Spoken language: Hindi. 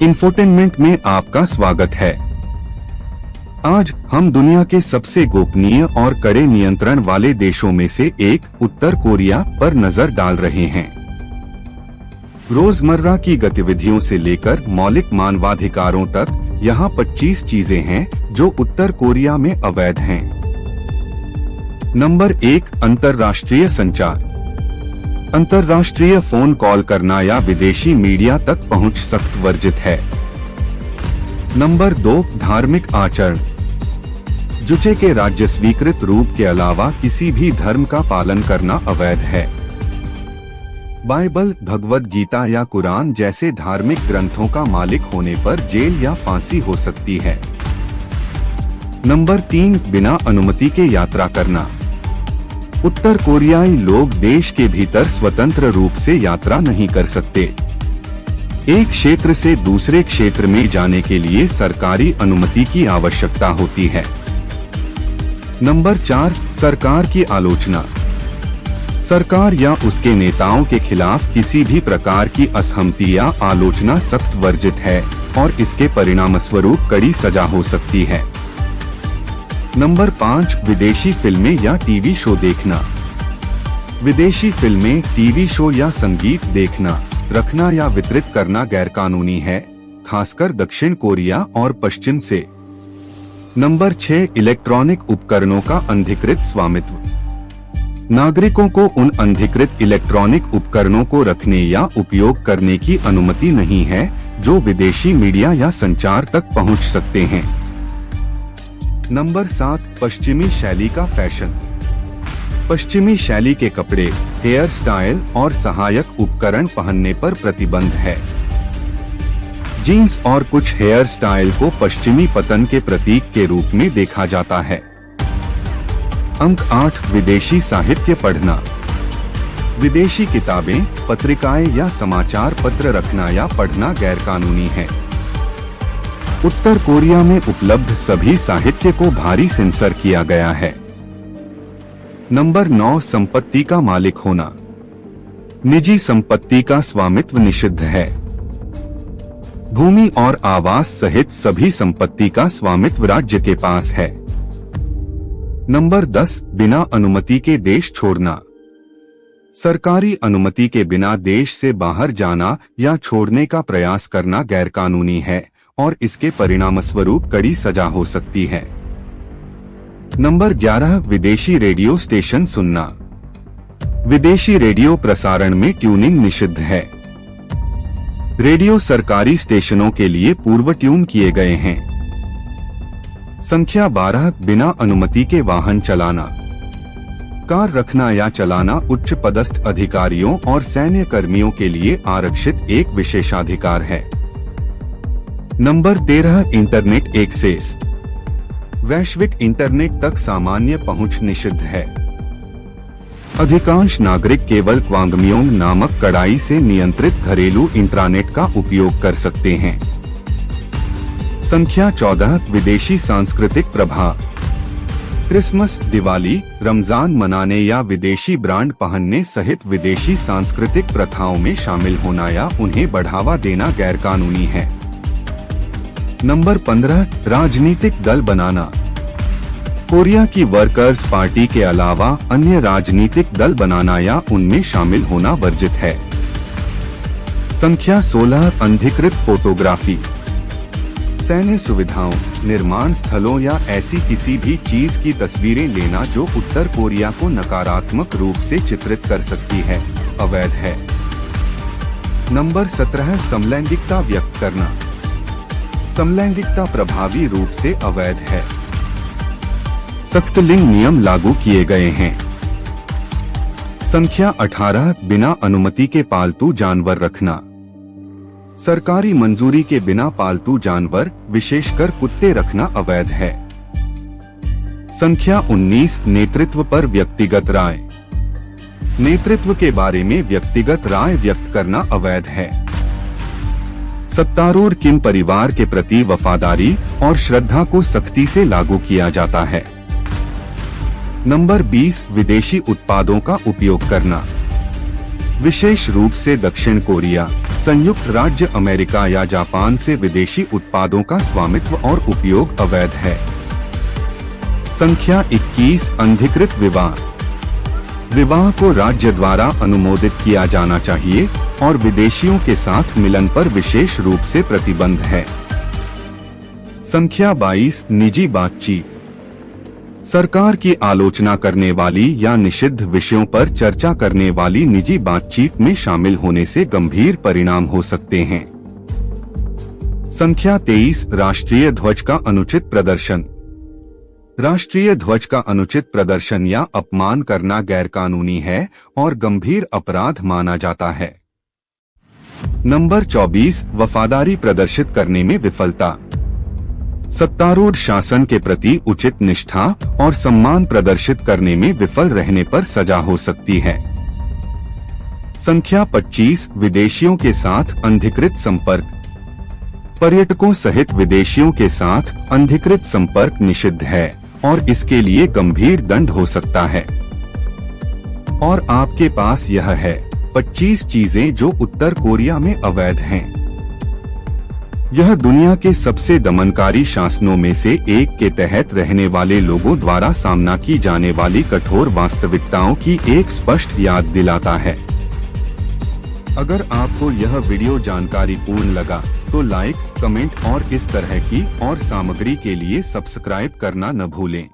इंफोटेनमेंट में आपका स्वागत है। आज हम दुनिया के सबसे गोपनीय और कड़े नियंत्रण वाले देशों में से एक उत्तर कोरिया पर नजर डाल रहे हैं। रोजमर्रा की गतिविधियों से लेकर मौलिक मानवाधिकारों तक यहाँ 25 चीजें हैं जो उत्तर कोरिया में अवैध हैं। नंबर 1, अंतर्राष्ट्रीय संचार। अंतर्राष्ट्रीय फोन कॉल करना या विदेशी मीडिया तक पहुंच सख्त वर्जित है। नंबर 2, धार्मिक आचरण। जुचे के राज्य स्वीकृत रूप के अलावा किसी भी धर्म का पालन करना अवैध है। बाइबल, भगवद गीता या कुरान जैसे धार्मिक ग्रंथों का मालिक होने पर जेल या फांसी हो सकती है। नंबर 3, बिना अनुमति के यात्रा करना। उत्तर कोरियाई लोग देश के भीतर स्वतंत्र रूप से यात्रा नहीं कर सकते। एक क्षेत्र से दूसरे क्षेत्र में जाने के लिए सरकारी अनुमति की आवश्यकता होती है। नंबर 4, सरकार की आलोचना। सरकार या उसके नेताओं के खिलाफ किसी भी प्रकार की असहमति या आलोचना सख्त वर्जित है और इसके परिणामस्वरूप कड़ी सजा हो सकती है। नंबर 5, विदेशी फिल्में या टीवी शो देखना। विदेशी फिल्में, टीवी शो या संगीत देखना, रखना या वितरित करना गैरकानूनी है, खासकर दक्षिण कोरिया और पश्चिम से। नंबर 6, इलेक्ट्रॉनिक उपकरणों का अनधिकृत स्वामित्व। नागरिकों को उन अनधिकृत इलेक्ट्रॉनिक उपकरणों को रखने या उपयोग करने की अनुमति नहीं है जो विदेशी मीडिया या संचार तक पहुंच सकते हैं। नंबर 7, पश्चिमी शैली का फैशन। पश्चिमी शैली के कपड़े, हेयर स्टाइल और सहायक उपकरण पहनने पर प्रतिबंध है। जीन्स और कुछ हेयर स्टाइल को पश्चिमी पतन के प्रतीक के रूप में देखा जाता है। अंक 8, विदेशी साहित्य पढ़ना। विदेशी किताबें, पत्रिकाएं या समाचार पत्र रखना या पढ़ना गैरकानूनी है। उत्तर कोरिया में उपलब्ध सभी साहित्य को भारी सेंसर किया गया है। नंबर 9, संपत्ति का मालिक होना। निजी संपत्ति का स्वामित्व निषिद्ध है। भूमि और आवास सहित सभी संपत्ति का स्वामित्व राज्य के पास है। नंबर 10, बिना अनुमति के देश छोड़ना। सरकारी अनुमति के बिना देश से बाहर जाना या छोड़ने का प्रयास करना गैरकानूनी है और इसके परिणामस्वरूप कड़ी सजा हो सकती है। नंबर 11, विदेशी रेडियो स्टेशन सुनना। विदेशी रेडियो प्रसारण में ट्यूनिंग निषिद्ध है। रेडियो सरकारी स्टेशनों के लिए पूर्व ट्यून किए गए हैं। संख्या 12, बिना अनुमति के वाहन चलाना। कार रखना या चलाना उच्च पदस्थ अधिकारियों और सैन्य कर्मियों के लिए आरक्षित एक विशेषाधिकार है। Number 13, internet access. वैश्विक इंटरनेट तक सामान्य पहुंच निषिद्ध है। अधिकांश नागरिक केवल क्वांगम्योंग नामक कड़ाई से नियंत्रित घरेलू इंट्रानेट का उपयोग कर सकते हैं। संख्या 14, विदेशी सांस्कृतिक प्रभाव। क्रिसमस, दिवाली, रमजान मनाने या विदेशी ब्रांड पहनने सहित विदेशी सांस्कृतिक प्रथाओं में शामिल होना या उन्हें बढ़ावा देना गैरकानूनी है। नंबर 15, राजनीतिक दल बनाना। कोरिया की वर्कर्स पार्टी के अलावा अन्य राजनीतिक दल बनाना या उनमें शामिल होना वर्जित है। संख्या 16, अनधिकृत फोटोग्राफी। सैन्य सुविधाओं, निर्माण स्थलों या ऐसी किसी भी चीज की तस्वीरें लेना जो उत्तर कोरिया को नकारात्मक रूप से चित्रित कर सकती है, अवैध है। नंबर 17, समलैंगिकता व्यक्त करना। समलैंगिकता प्रभावी रूप से अवैध है। सख्त लिंग नियम लागू किए गए हैं। संख्या 18, बिना अनुमति के पालतू जानवर रखना। सरकारी मंजूरी के बिना पालतू जानवर, विशेषकर कुत्ते रखना अवैध है। संख्या 19, नेतृत्व पर व्यक्तिगत राय। नेतृत्व के बारे में व्यक्तिगत राय व्यक्त करना अवैध है। सत्तारूढ़ किम परिवार के प्रति वफादारी और श्रद्धा को सख्ती से लागू किया जाता है। नंबर 20, विदेशी उत्पादों का उपयोग करना। विशेष रूप से दक्षिण कोरिया, संयुक्त राज्य अमेरिका या जापान से विदेशी उत्पादों का स्वामित्व और उपयोग अवैध है। संख्या 21 अनधिकृत विवाह। विवाह को राज्य द्वारा अनुमोदित किया जाना चाहिए और विदेशियों के साथ मिलन पर विशेष रूप से प्रतिबंध है। संख्या 22 निजी बातचीत। सरकार की आलोचना करने वाली या निषिद्ध विषयों पर चर्चा करने वाली निजी बातचीत में शामिल होने से गंभीर परिणाम हो सकते हैं। संख्या 23 राष्ट्रीय ध्वज का अनुचित प्रदर्शन। राष्ट्रीय ध्वज का अनुचित प्रदर्शन या अपमान करना गैरकानूनी है और गंभीर अपराध माना जाता है। नंबर 24 वफादारी प्रदर्शित करने में विफलता। सत्तारूढ़ शासन के प्रति उचित निष्ठा और सम्मान प्रदर्शित करने में विफल रहने पर सजा हो सकती है। संख्या 25 विदेशियों के साथ अनधिकृत संपर्क। पर्यटकों सहित विदेशियों के साथ अनधिकृत संपर्क निषिद्ध है और इसके लिए गंभीर दंड हो सकता है। और आपके पास यह है 25 चीजें जो उत्तर कोरिया में अवैध हैं। यह दुनिया के सबसे दमनकारी शासनों में से एक के तहत रहने वाले लोगों द्वारा सामना की जाने वाली कठोर वास्तविकताओं की एक स्पष्ट याद दिलाता है। अगर आपको यह वीडियो जानकारीपूर्ण लगा तो लाइक, कमेंट और इस तरह की और सामग्री के लिए सब्सक्राइब करना न भूलें।